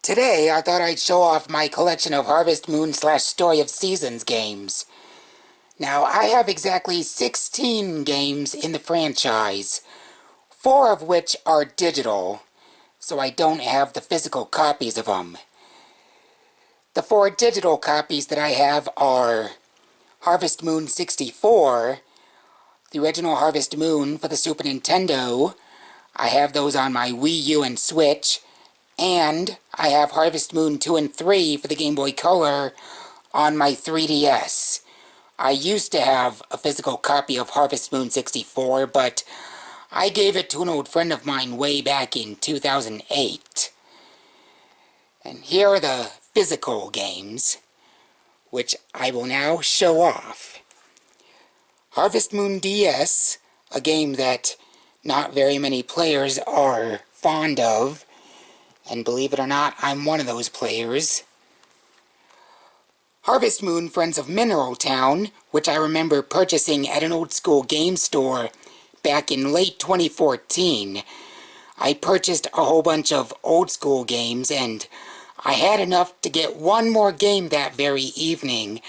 Today, I thought I'd show off my collection of Harvest Moon / Story of Seasons games. Now, I have exactly 16 games in the franchise, 4 of which are digital, so I don't have the physical copies of them. The 4 digital copies that I have are Harvest Moon 64, the original Harvest Moon for the Super Nintendo. I have those on my Wii U and Switch, and I have Harvest Moon 2 and 3 for the Game Boy Color on my 3DS. I used to have a physical copy of Harvest Moon 64, but I gave it to an old friend of mine way back in 2008. And here are the physical games, which I will now show off. Harvest Moon DS, a game that not very many players are fond of, and believe it or not, I'm one of those players. Harvest Moon Friends of Mineral Town, which I remember purchasing at an old school game store back in late 2014. I purchased a whole bunch of old school games, and I had enough to get one more game that very evening.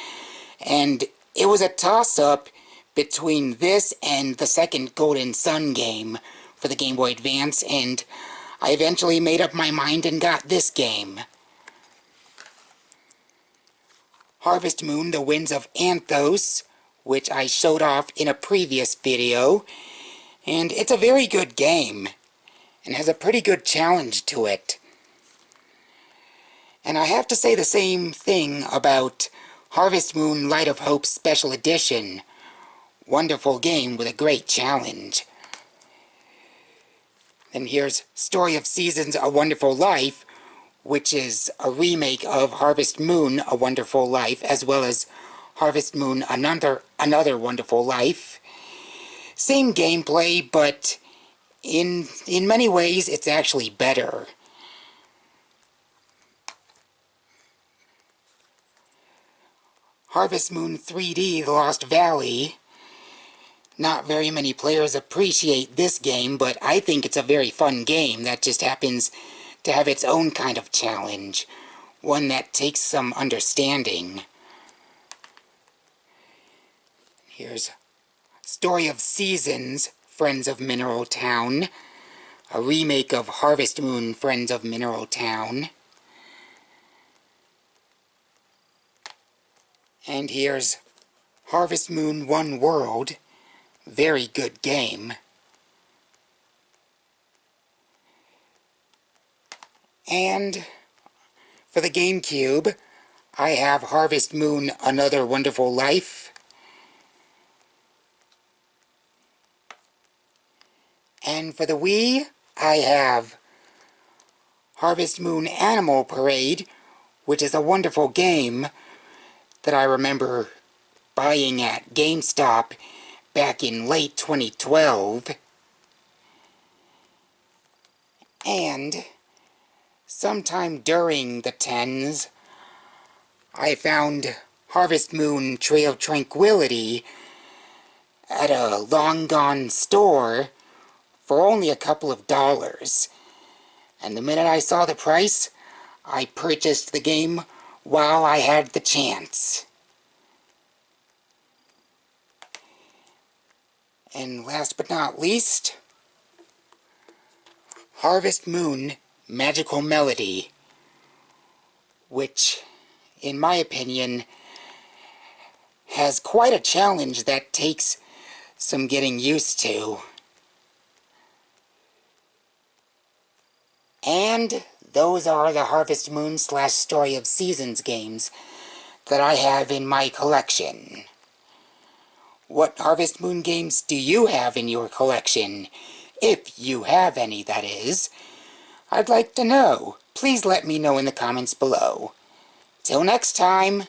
And it was a toss-up between this and the second Golden Sun game for the Game Boy Advance, and I eventually made up my mind and got this game. Harvest Moon, The Winds of Anthos, which I showed off in a previous video, and it's a very good game, and has a pretty good challenge to it. And I have to say the same thing about Harvest Moon Light of Hope Special Edition. Wonderful game with a great challenge. And here's Story of Seasons, A Wonderful Life, which is a remake of Harvest Moon, A Wonderful Life, as well as Harvest Moon, Another Wonderful Life. Same gameplay, but in many ways, it's actually better. Harvest Moon 3D, The Lost Valley. Not very many players appreciate this game, but I think it's a very fun game that just happens to have its own kind of challenge, one that takes some understanding. Here's Story of Seasons, Friends of Mineral Town, a remake of Harvest Moon, Friends of Mineral Town. And here's Harvest Moon One World, very good game. And for the GameCube, I have Harvest Moon Another Wonderful Life. And for the Wii, I have Harvest Moon Animal Parade, which is a wonderful game that I remember buying at GameStop back in late 2012. And sometime during the 10s, I found Harvest Moon Trail of Tranquility at a long-gone store for only a couple of dollars. And the minute I saw the price, I purchased the game while I had the chance. And last but not least, Harvest Moon Magical Melody, which, in my opinion, has quite a challenge that takes some getting used to. And those are the Harvest Moon / Story of Seasons games that I have in my collection. What Harvest Moon games do you have in your collection? If you have any, that is. I'd like to know. Please let me know in the comments below. Till next time.